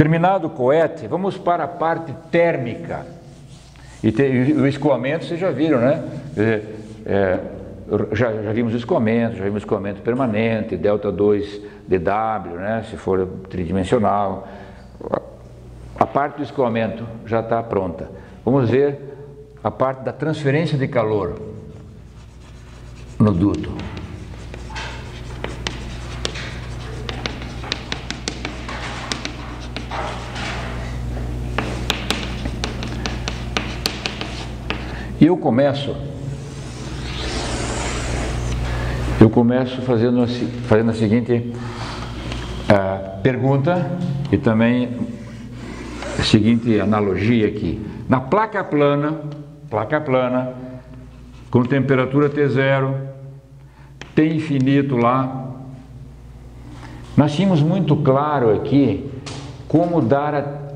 Terminado o coete, vamos para a parte térmica. E o escoamento, vocês já viram, né? Já vimos o escoamento permanente, delta 2 dW, né? Se for tridimensional. A parte do escoamento já está pronta. Vamos ver a parte da transferência de calor no duto. E eu começo fazendo a seguinte pergunta e também a seguinte analogia aqui. Na placa plana, com temperatura T0, T infinito lá, nós tínhamos muito claro aqui como dar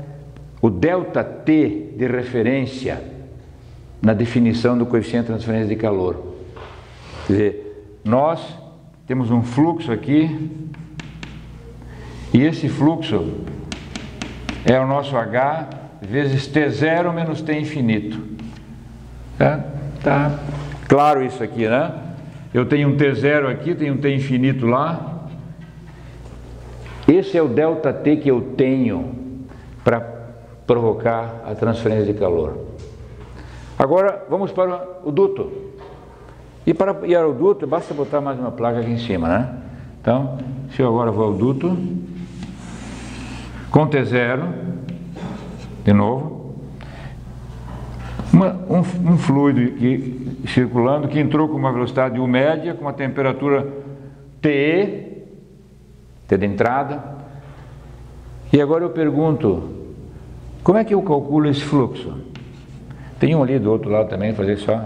o ΔT de referência na definição do coeficiente de transferência de calor. Quer dizer, nós temos um fluxo aqui, e esse fluxo é o nosso H vezes T0 menos T infinito. Tá claro isso aqui, né? Eu tenho um T0 aqui, tenho um T infinito lá. Esse é o ΔT que eu tenho para provocar a transferência de calor. Agora vamos para o duto. E para ir ao duto, basta botar mais uma placa aqui em cima, né? Então, se eu agora vou ao duto, com T0, de novo, um fluido circulando que entrou com uma velocidade U média, com uma temperatura TE, T de entrada. E agora eu pergunto, como é que eu calculo esse fluxo? Tem um ali do outro lado também, fazer só.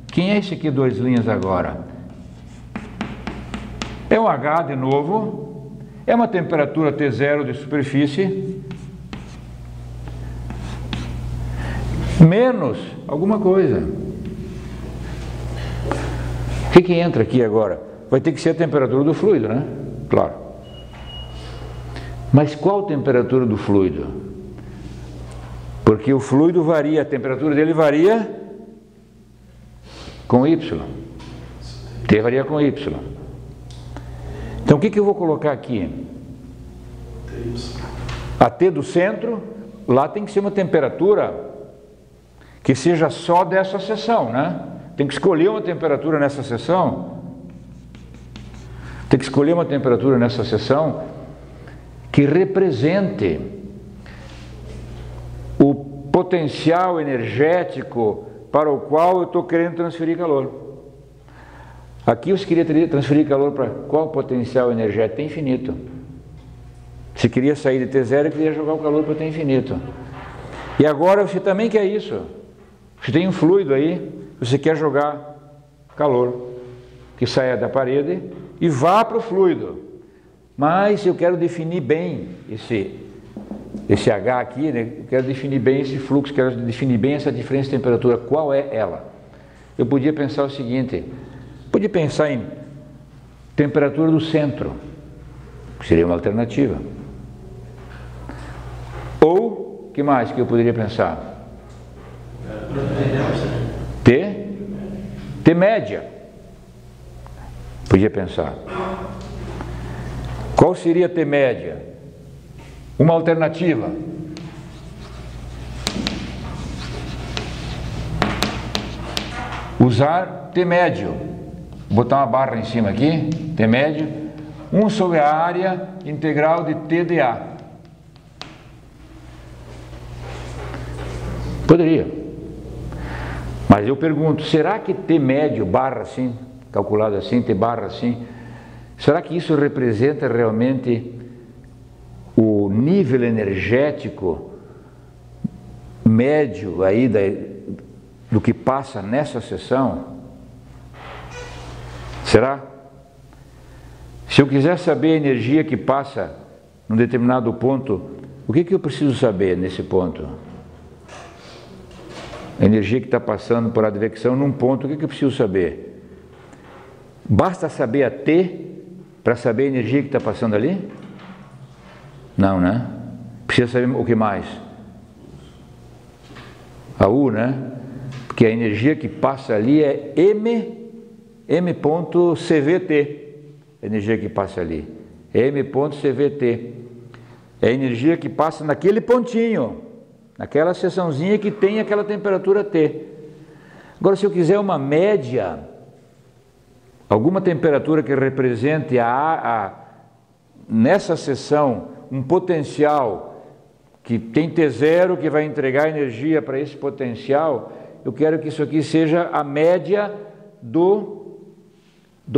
Quem é esse aqui, 2 linhas agora? É um H de novo, é uma temperatura T0 de superfície, menos alguma coisa. O que entra aqui agora? Vai ter que ser a temperatura do fluido, né? Claro. Mas qual temperatura do fluido? Porque o fluido varia, a temperatura dele varia com Y. T varia com Y. Então o que eu vou colocar aqui? A T do centro, lá tem que ser uma temperatura que seja só dessa seção, né? Tem que escolher uma temperatura nessa seção. Tem que escolher uma temperatura nessa seção que represente o potencial energético para o qual eu estou querendo transferir calor. Aqui você queria transferir calor para qual potencial energético? T infinito. Você queria sair de T0 e queria jogar o calor para T infinito. E agora você também quer isso. Você tem um fluido aí, você quer jogar calor que saia da parede e vá para o fluido. Mas eu quero definir bem esse H aqui, né? Eu quero definir bem esse fluxo, quero definir bem essa diferença de temperatura. Qual é ela? Eu podia pensar o seguinte, podia pensar em temperatura do centro, que seria uma alternativa. Ou, que mais que eu poderia pensar? T média. Podia pensar. Qual seria a T média? Uma alternativa. Usar T médio. Vou botar uma barra em cima aqui, T médio, 1 sobre a área integral de TdA. Poderia. Mas eu pergunto, será que T médio barra assim, calculado assim, T barra assim, será que isso representa realmente o nível energético médio aí do que passa nessa seção? Será? Se eu quiser saber a energia que passa num determinado ponto, o que eu preciso saber nesse ponto? A energia que está passando por advecção num ponto, o que eu preciso saber? Basta saber a T para saber a energia que está passando ali? Não, né? Precisa saber o que mais? A U, né? Porque a energia que passa ali é m.cvt. A energia que passa ali. m.cvt. É a energia que passa naquele pontinho, naquela seçãozinha que tem aquela temperatura T. Agora, se eu quiser uma média, alguma temperatura que represente nessa seção um potencial que tem T0 que vai entregar energia para esse potencial, eu quero que isso aqui seja a média do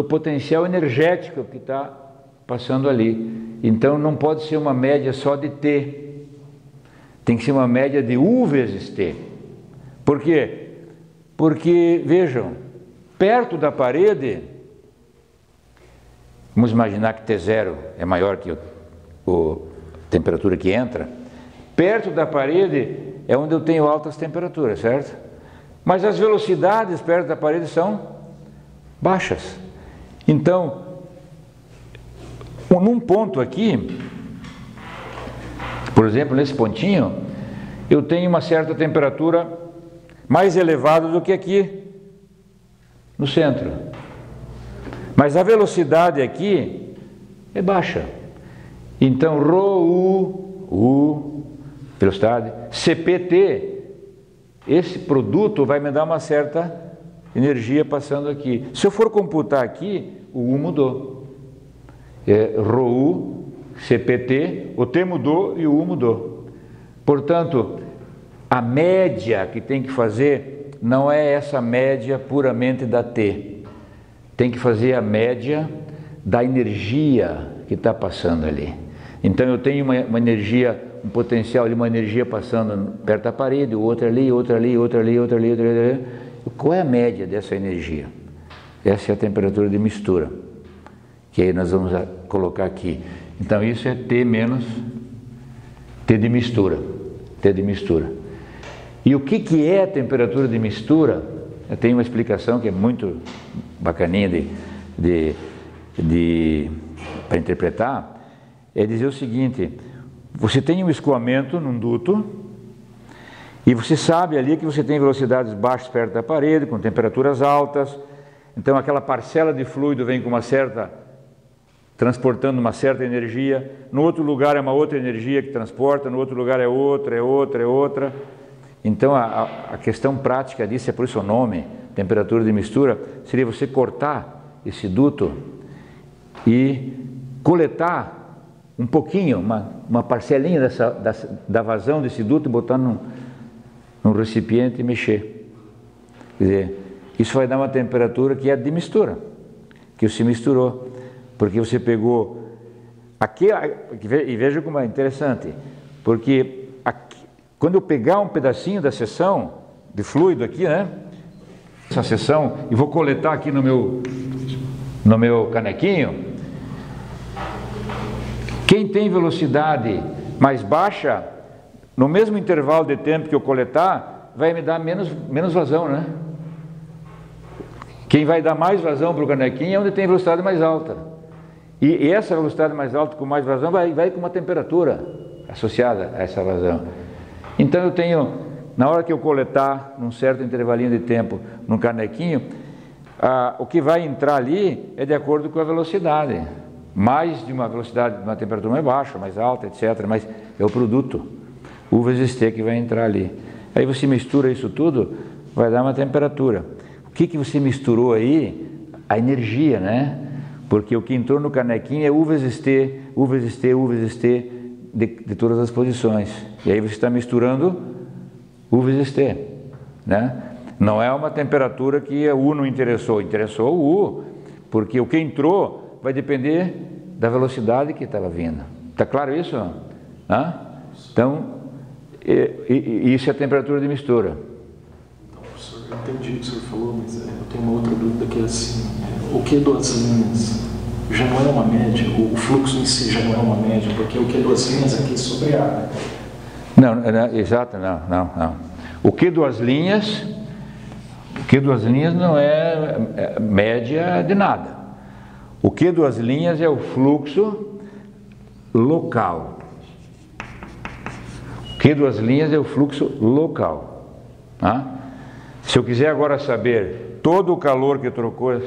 potencial energético que está passando ali. Então não pode ser uma média só de T, tem que ser uma média de U vezes T. Por quê? Porque, vejam, perto da parede, vamos imaginar que T0 é maior que a temperatura que entra, perto da parede é onde eu tenho altas temperaturas, certo? Mas as velocidades perto da parede são baixas. Então, num ponto aqui, por exemplo, nesse pontinho, eu tenho uma certa temperatura mais elevada do que aqui no centro. Mas a velocidade aqui é baixa. Então, ρU, velocidade, CPT, esse produto vai me dar uma certa energia passando aqui. Se eu for computar aqui, o U mudou. ρU, CPT, o T mudou e o U mudou. Portanto, a média que tem que fazer não é essa média puramente da T. Tem que fazer a média da energia que está passando ali. Então eu tenho uma energia, um potencial ali, uma energia passando perto da parede, outra ali, outra ali, outra ali, outra ali, outra ali. Qual é a média dessa energia? Essa é a temperatura de mistura, que aí nós vamos colocar aqui. Então isso é T menos T de mistura. T de mistura. E o que é a temperatura de mistura? Eu tenho uma explicação que é muito bacaninha para interpretar. É dizer o seguinte: você tem um escoamento num duto e você sabe ali que você tem velocidades baixas perto da parede, com temperaturas altas. Então aquela parcela de fluido vem com uma certa, transportando uma certa energia. No outro lugar é uma outra energia que transporta, no outro lugar é outra, é outra, é outra. Então a questão prática disso, é por isso o nome, temperatura de mistura, seria você cortar esse duto e coletar um pouquinho, uma parcelinha da vazão desse duto e botar num recipiente e mexer. Quer dizer, isso vai dar uma temperatura que é de mistura, que se misturou, porque você pegou aqui, e veja como é interessante, porque aqui, quando eu pegar um pedacinho da seção de fluido aqui, né, essa seção, e vou coletar aqui no meu canequinho, quem tem velocidade mais baixa, no mesmo intervalo de tempo que eu coletar, vai me dar menos vazão, né? Quem vai dar mais vazão para o canequinho é onde tem velocidade mais alta. E essa velocidade mais alta com mais vazão vai com uma temperatura associada a essa vazão. Então eu tenho, na hora que eu coletar, num certo intervalinho de tempo, num canequinho, o que vai entrar ali é de acordo com a velocidade. Mais de uma velocidade, de uma temperatura mais baixa, mais alta, etc. Mas é o produto, U vezes T, que vai entrar ali. Aí você mistura isso tudo, vai dar uma temperatura. O que você misturou aí? A energia, né? Porque o que entrou no canequinho é U vezes T, U vezes T, U vezes T, de todas as posições. E aí você está misturando U vezes T, né? Não é uma temperatura que a U não interessou, interessou o U, porque o que entrou vai depender da velocidade que estava vindo. Está claro isso? Hã? Então, isso é a temperatura de mistura. Então, professor, eu entendi o que o senhor falou, mas eu tenho uma outra dúvida que é assim, o Q das linhas já não é uma média, o fluxo em si já não é uma média, porque o Q das linhas aqui é sobre a área. Não, exato, não. O Q das linhas não é média de nada. O Q das linhas é o fluxo local. Q2 linhas é o fluxo local. Tá? Se eu quiser agora saber todo o calor que trocou,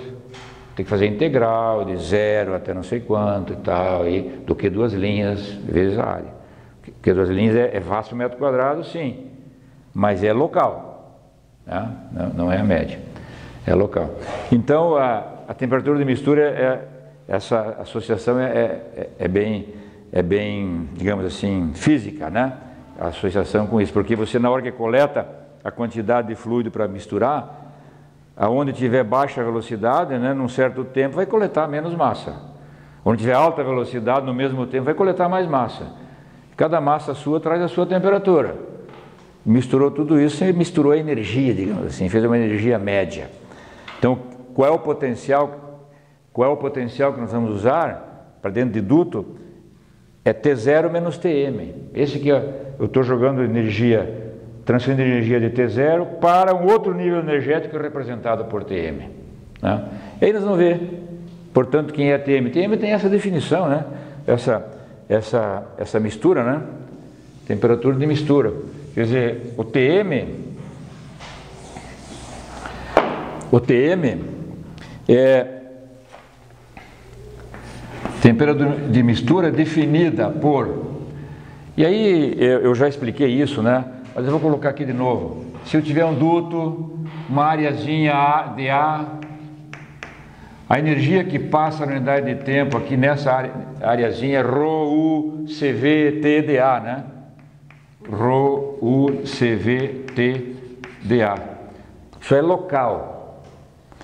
tem que fazer integral de 0 até não sei quanto e tal, e do Q2 linhas vezes a área. Q2 linhas é vasto metro quadrado, sim, mas é local, tá? Não é a média, é local. Então a temperatura de mistura, essa associação é bem, digamos assim, física, né? A associação com isso, porque você na hora que coleta a quantidade de fluido para misturar, aonde tiver baixa velocidade, né, num certo tempo vai coletar menos massa. Onde tiver alta velocidade, no mesmo tempo vai coletar mais massa. Cada massa sua traz a sua temperatura. Misturou tudo isso, você misturou a energia, digamos assim, fez uma energia média. Então, qual é o potencial que nós vamos usar para dentro de duto? É T0 menos Tm. Esse aqui, eu estou jogando energia, transferindo energia de T0 para um outro nível energético representado por Tm. Né? E aí nós vamos ver, portanto, quem é Tm. Tm tem essa definição, né? Essa mistura, né? Temperatura de mistura. Quer dizer, o Tm é temperatura de mistura definida por... E aí eu já expliquei isso, né? Mas eu vou colocar aqui de novo. Se eu tiver um duto, uma areazinha de A, a energia que passa na unidade de tempo aqui nessa areazinha é ρUCV-T-dA, né? ρUCV-T-dA. Isso é local.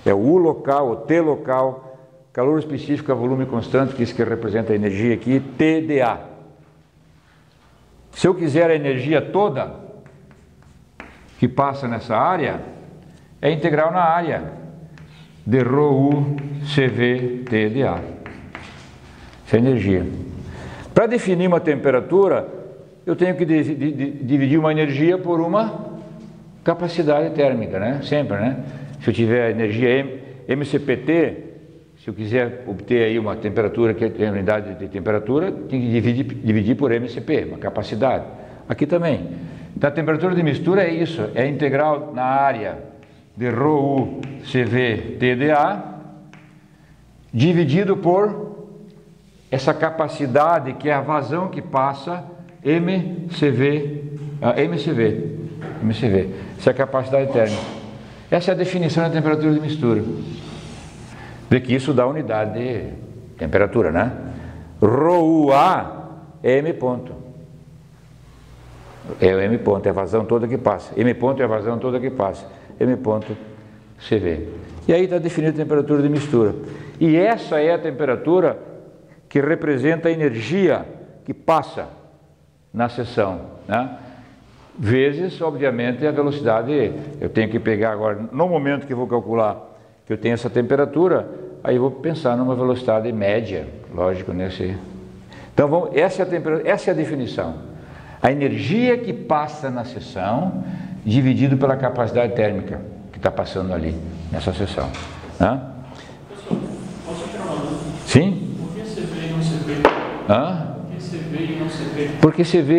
É o U local, o T local, calor específico a volume constante, que isso que representa a energia aqui, TdA. Se eu quiser a energia toda que passa nessa área, é integral na área de ρUCV-TdA. Isso é energia. Para definir uma temperatura, eu tenho que dividir uma energia por uma capacidade térmica, né? Sempre, né? Se eu tiver energia MCPT, se eu quiser obter aí uma temperatura que tem unidade de temperatura, tem que dividir por MCP, uma capacidade. Aqui também. Então a temperatura de mistura é isso, é integral na área de ρUCV-TdA dividido por essa capacidade que é a vazão que passa MCV. Essa é a capacidade térmica. Essa é a definição da temperatura de mistura. Vê que isso dá unidade de temperatura, né? ρUA é M ponto. É o M ponto, é a vazão toda que passa. M ponto é a vazão toda que passa. M ponto CV. E aí está definida a temperatura de mistura. E essa é a temperatura que representa a energia que passa na seção, né? Vezes, obviamente, a velocidade. Eu tenho que pegar agora, no momento que eu vou calcular que eu tenho essa temperatura, aí eu vou pensar numa velocidade média, lógico, né? Então, essa é a definição. A energia que passa na seção, dividido pela capacidade térmica que está passando ali, nessa seção. Né? Professor, posso tirar uma dúvida? Sim? Por que CV e não CV? Hã? Por que CV e não CV? Porque CV,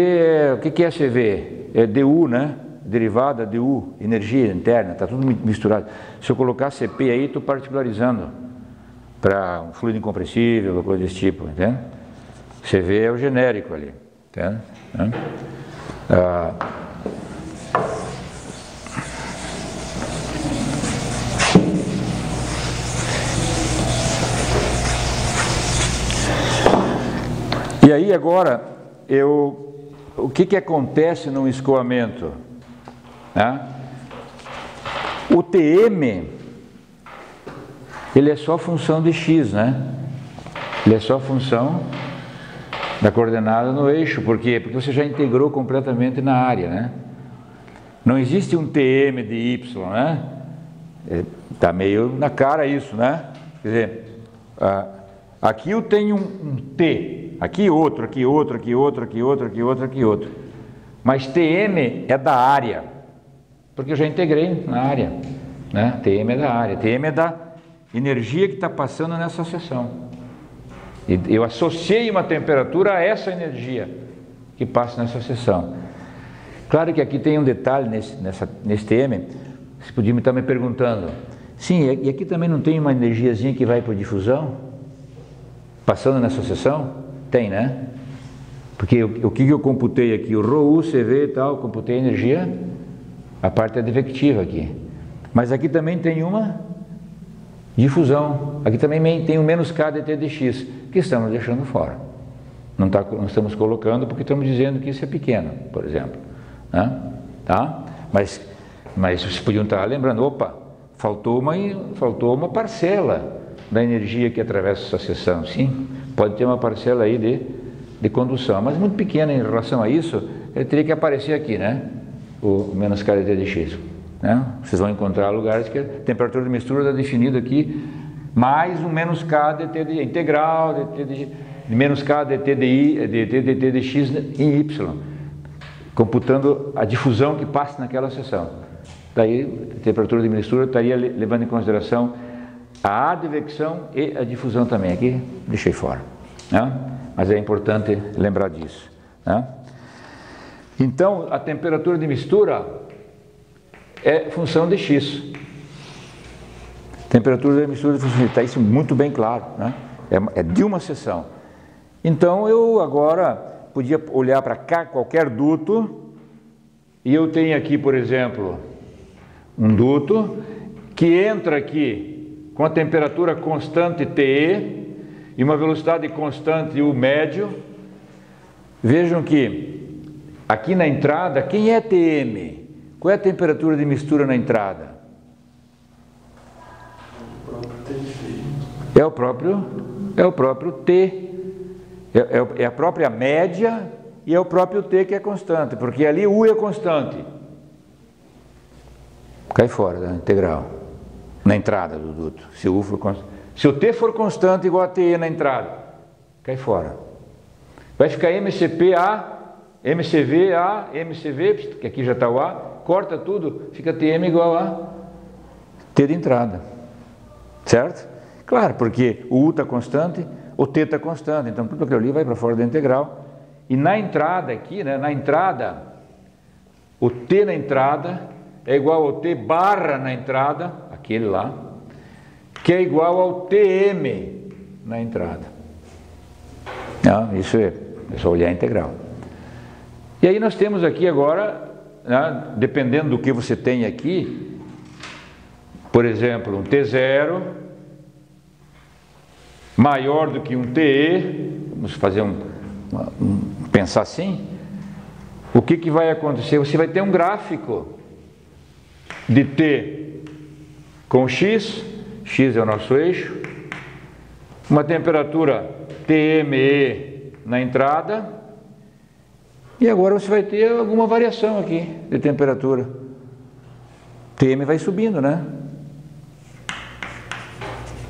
o que é CV? É DU, né? Derivada DU, energia interna, está tudo misturado. Se eu colocar CP aí, estou particularizando para um fluido incompressível, ou coisa desse tipo, entende? CV é o genérico ali, entende? E aí agora, o que acontece no escoamento? Né? O TM, ele é só função de x, né? Ele é só função da coordenada no eixo. Por quê? Porque você já integrou completamente na área, né? Não existe um TM de y, né? Está meio na cara isso, né? Quer dizer, aqui eu tenho um T, aqui outro, aqui outro, aqui outro, aqui outro, aqui outro, aqui outro. Mas TM é da área, porque eu já integrei na área, né? TM é da área, TM é da energia que está passando nessa seção. E eu associei uma temperatura a essa energia que passa nessa seção. Claro que aqui tem um detalhe nesse TM, você podia estar me perguntando, sim, e aqui também não tem uma energiazinha que vai para difusão? Passando nessa seção? Tem, né? Porque o que eu computei aqui, o ρU, CV e tal, computei a energia, a parte advectiva aqui. Mas aqui também tem uma difusão, aqui também tem o menos K dt dx, que estamos deixando fora. Não estamos colocando porque estamos dizendo que isso é pequeno, por exemplo. Né? Tá? Mas vocês podiam estar lembrando, opa, faltou uma parcela da energia que atravessa essa seção. Sim, pode ter uma parcela aí de condução, mas muito pequena em relação a isso, ele teria que aparecer aqui, né? O menos K dt dx. Né? Vocês vão encontrar lugares que a temperatura de mistura está definida aqui, mais um menos K dt de integral, de menos K dt dt dx em y, computando a difusão que passa naquela seção. Daí a temperatura de mistura estaria levando em consideração a advecção e a difusão também. Aqui deixei fora, né? Mas é importante lembrar disso, né? Então a temperatura de mistura é função de x. Temperatura de mistura está isso muito bem claro, né? É de uma seção. Então eu agora podia olhar para cá qualquer duto e eu tenho aqui, por exemplo, um duto que entra aqui com a temperatura constante TE e uma velocidade constante U médio. Vejam que aqui na entrada, quem é TM? Qual é a temperatura de mistura na entrada? É o próprio T. É a própria média e é o próprio T que é constante, porque ali U é constante. Cai fora da integral, na entrada do duto. Se o U for constante. Se o T for constante igual a TE na entrada, cai fora. Vai ficar MCP-A, MCV-A, MCV, que aqui já está o A, corta tudo, fica TM igual a T de entrada. Certo? Claro, porque o U está constante, o T está constante, então tudo aquilo ali vai para fora da integral. E na entrada aqui, né, na entrada, o T na entrada é igual ao T barra na entrada, aquele lá, que é igual ao TM na entrada. Não, isso é só olhar a integral. E aí nós temos aqui agora, né, dependendo do que você tem aqui, por exemplo, um T0 maior do que um TE, vamos fazer pensar assim, o que vai acontecer? Você vai ter um gráfico de T com X, X é o nosso eixo, uma temperatura TME na entrada, e agora você vai ter alguma variação aqui de temperatura. TM vai subindo, né?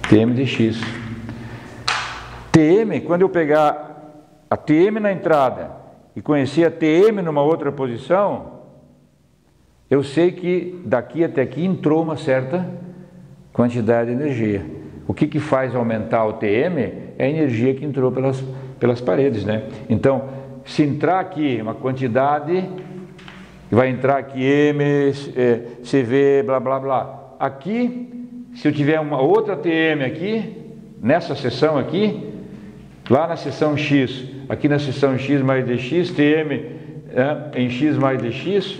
TM de X. TM, quando eu pegar a TM na entrada e conhecer a TM numa outra posição, eu sei que daqui até aqui entrou uma certa quantidade de energia. O que faz aumentar o TM é a energia que entrou pelas paredes, né? Então, se entrar aqui uma quantidade, vai entrar aqui M, CV, blá, blá, blá. Aqui, se eu tiver uma outra TM aqui, nessa seção aqui, lá na seção X, aqui na seção X mais dx, TM em X mais dx,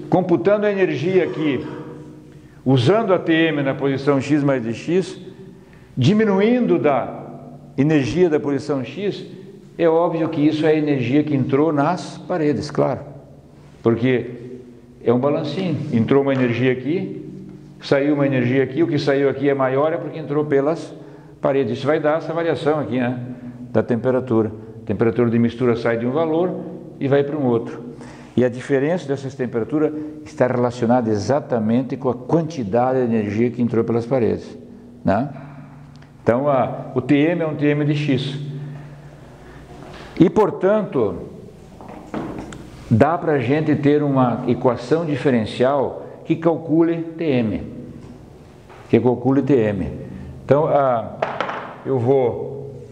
computando a energia aqui, usando a TM na posição X mais dx, diminuindo da energia da posição X, é óbvio que isso é a energia que entrou nas paredes, claro, porque é um balancinho, entrou uma energia aqui, saiu uma energia aqui, o que saiu aqui é maior, é porque entrou pelas paredes. Isso vai dar essa variação aqui, né, da temperatura. A temperatura de mistura sai de um valor e vai para um outro. E a diferença dessas temperaturas está relacionada exatamente com a quantidade de energia que entrou pelas paredes, né? Então, o TM é um TM de X. E, portanto, dá para a gente ter uma equação diferencial que calcule TM. Então, eu vou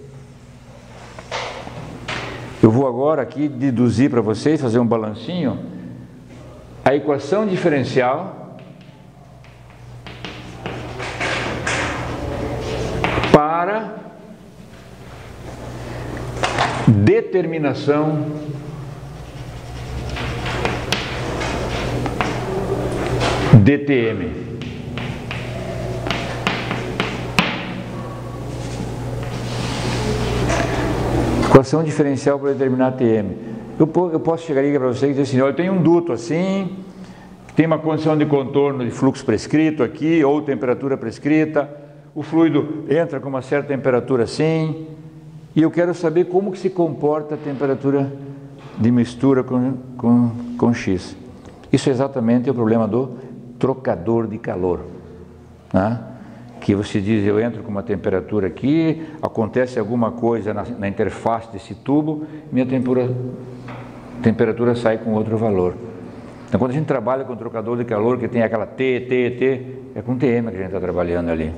Eu vou agora aqui deduzir para vocês, fazer um balancinho, a equação diferencial para determinação DTM. Equação diferencial para determinar TM. Eu posso chegar aqui para vocês e dizer assim, olha, eu tenho um duto assim, tem uma condição de contorno de fluxo prescrito aqui, ou temperatura prescrita, o fluido entra com uma certa temperatura assim, e eu quero saber como que se comporta a temperatura de mistura com X. Isso é exatamente o problema do trocador de calor, né? Que você diz, eu entro com uma temperatura aqui, acontece alguma coisa na interface desse tubo, minha temperatura sai com outro valor. Então quando a gente trabalha com trocador de calor, que tem aquela T, é com TM que a gente está trabalhando ali,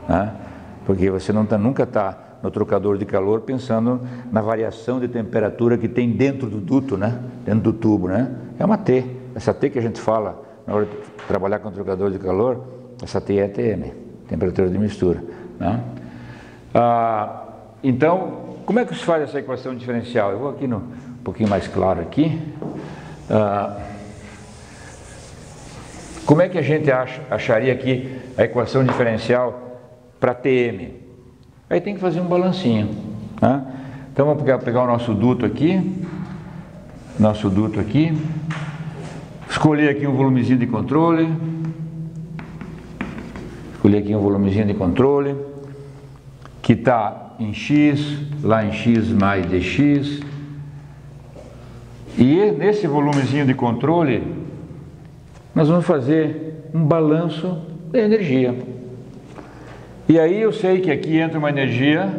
né? Porque você nunca está no trocador de calor pensando na variação de temperatura que tem dentro do duto, né? Dentro do tubo, né? É uma T, essa T que a gente fala na hora de trabalhar com trocador de calor, essa T é TM, temperatura de mistura, né? Então, como é que se faz essa equação diferencial? Eu vou aqui um pouquinho mais claro aqui. Como é que a gente acharia aqui a equação diferencial para TM? Aí tem que fazer um balancinho, né? Então vamos pegar o nosso duto aqui, escolher aqui um volumezinho de controle, que está em X, lá em X mais dx, e nesse volumezinho de controle nós vamos fazer um balanço da energia. E aí eu sei que aqui entra uma energia,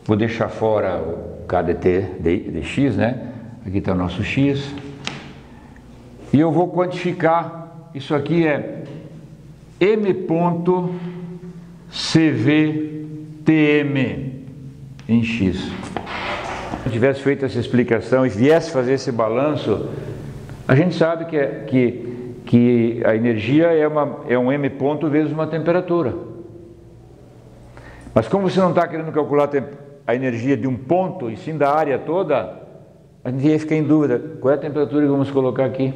vou deixar fora o KdT dx, né? Aqui está o nosso X, e eu vou quantificar, isso aqui é M.CVTM em X. Se eu tivesse feito essa explicação e viesse fazer esse balanço, a gente sabe que a energia é um M ponto vezes uma temperatura. Mas como você não está querendo calcular a energia de um ponto e sim da área toda, a gente ia ficar em dúvida, qual é a temperatura que vamos colocar aqui?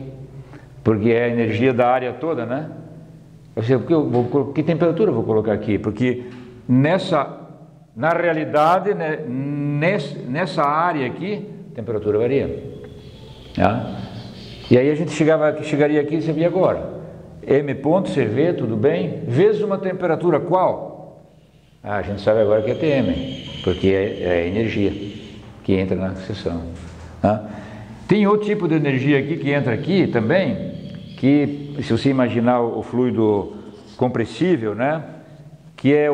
Porque é a energia da área toda, né? Que temperatura eu vou colocar aqui? Porque na realidade, né, nessa área aqui, a temperatura varia. Tá? E aí a gente chegaria aqui e você via agora. M.CV, tudo bem? Vezes uma temperatura qual? A gente sabe agora que é TM, porque é a energia que entra na seção. Tá? Tem outro tipo de energia aqui que entra aqui também, que se você imaginar o fluido compressível, né, que é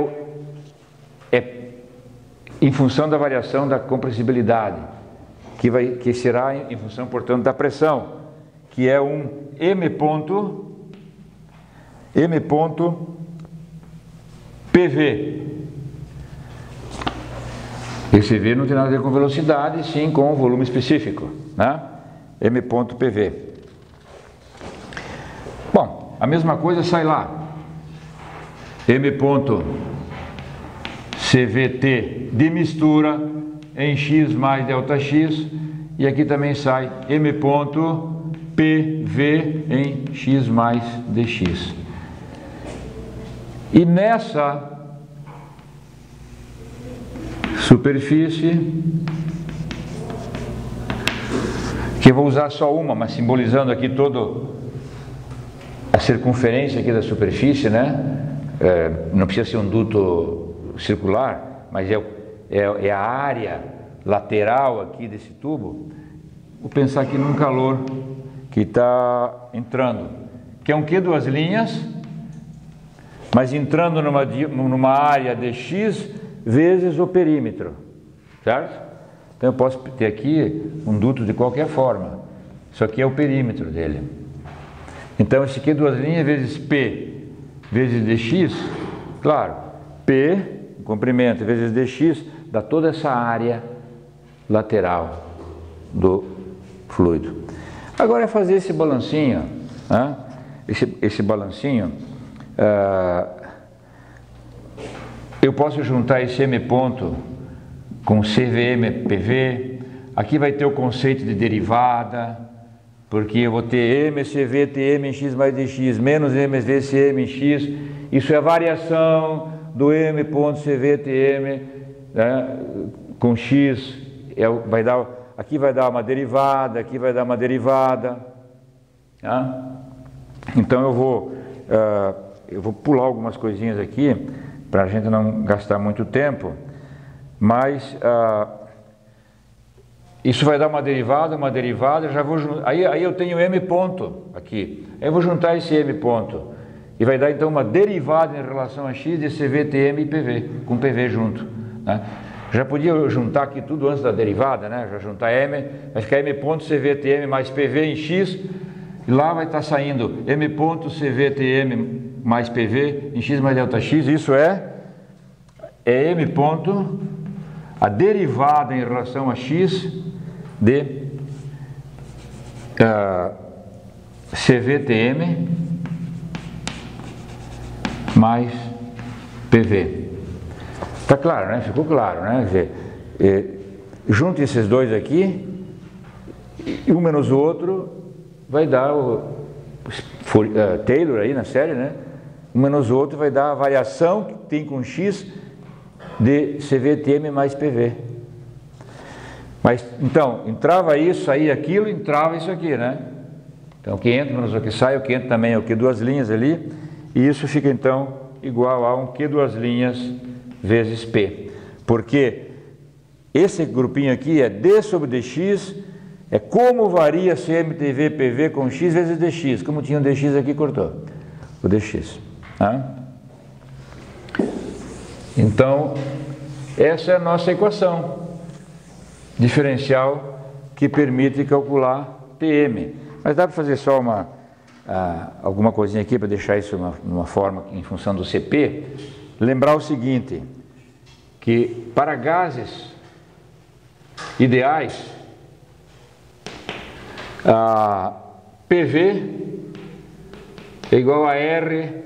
em função da variação da compressibilidade, que será em função, portanto, da pressão, que é um M.PV. Esse V não tem nada a ver com velocidade, sim com volume específico, né? M.PV. Bom, a mesma coisa sai lá. M.CVT de mistura em X mais ΔX, e aqui também sai M.PV em X mais dx. E nessa superfície, que eu vou usar só uma, mas simbolizando aqui toda a circunferência aqui da superfície, né? Não precisa ser um duto circular, mas é a área lateral aqui desse tubo. Vou pensar aqui num calor que está entrando, que é um Q duas linhas, mas entrando numa área de X vezes o perímetro, certo? Então eu posso ter aqui um duto de qualquer forma, isso aqui é o perímetro dele. Então esse Q duas linhas vezes P vezes dx, claro, P, comprimento, vezes dx, dá toda essa área lateral do fluido. Agora é fazer esse balancinho, né? Esse balancinho, eu posso juntar esse M ponto com CVM PV. Aqui vai ter o conceito de derivada, porque eu vou ter MCV TM em X mais dx menos MVCM em X. Isso é a variação do M ponto CV TM, né, com X. Aqui vai dar uma derivada, aqui vai dar uma derivada. Tá? Então eu vou pular algumas coisinhas aqui, para a gente não gastar muito tempo, mas isso vai dar uma derivada, já vou aí eu tenho M ponto aqui, aí eu vou juntar esse M ponto, e vai dar então uma derivada em relação a X de CVTM e PV, com PV junto, né? Já podia juntar aqui tudo antes da derivada, né? Já juntar M, vai ficar M ponto CVTM mais PV em X, e lá vai estar saindo M ponto CVTM mais PV em X mais delta X. Isso é M ponto, a derivada em relação a X de CVTM mais PV. Tá claro, né? Ficou claro, né? Quer dizer, junte esses dois aqui, e um menos o outro vai dar o Taylor aí na série, né? Um menos o outro vai dar a variação que tem com X de CVTM mais PV. Mas então, entrava isso, saía aquilo, entrava isso aqui, né? Então o que entra menos o que sai, o que entra também é o que duas linhas ali, e isso fica então igual a um Q duas linhas vezes P. Porque esse grupinho aqui é D sobre dx, é como varia CMTV PV com X vezes dx. Como tinha um dx aqui, cortou o dx. Tá? Então, essa é a nossa equação diferencial que permite calcular TM. Mas dá para fazer só alguma coisinha aqui para deixar isso numa forma em função do CP. Lembrar o seguinte, que para gases ideais, a PV é igual a RTM.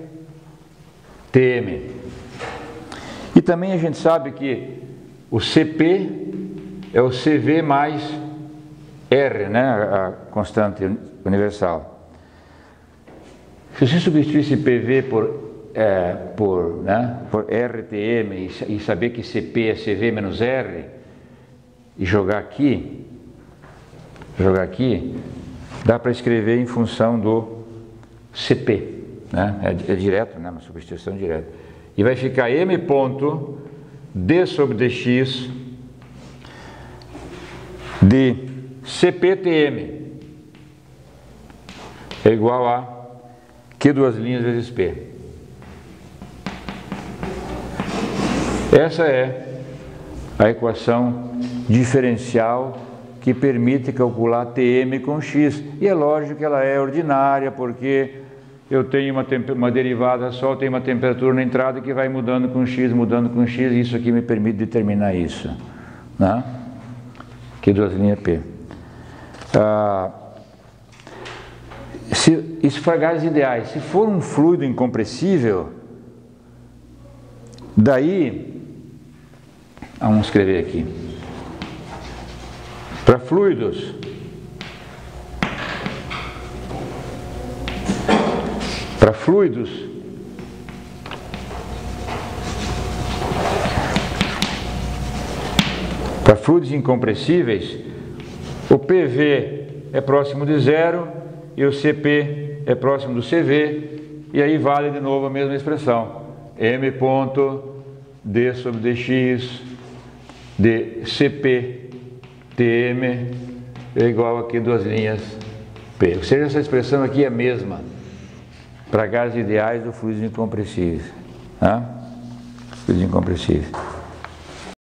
E também a gente sabe que o CP é o CV mais R, né, a constante universal. Se você substituísse PV por RTM e saber que CP é CV menos R, e jogar aqui, dá para escrever em função do CP, né? É direto, né? Uma substituição direta. E vai ficar M ponto D sobre dx de CPTM é igual a Q duas linhas vezes P. Essa é a equação diferencial que permite calcular TM com X. E é lógico que ela é ordinária, porque eu tenho uma derivada só, tenho uma temperatura na entrada que vai mudando com X, e isso aqui me permite determinar isso, né? Q duas linhas P. Isso para gases ideais. Se for um fluido incompressível, daí, vamos escrever aqui, para fluidos incompressíveis, o PV é próximo de zero e o CP é próximo do CV, e aí vale de novo a mesma expressão, M ponto D sobre dx de CP TM é igual a aqui duas linhas P. Ou seja, essa expressão aqui é a mesma para gases ideais ou fluidos incompressíveis. Fluidos incompressíveis.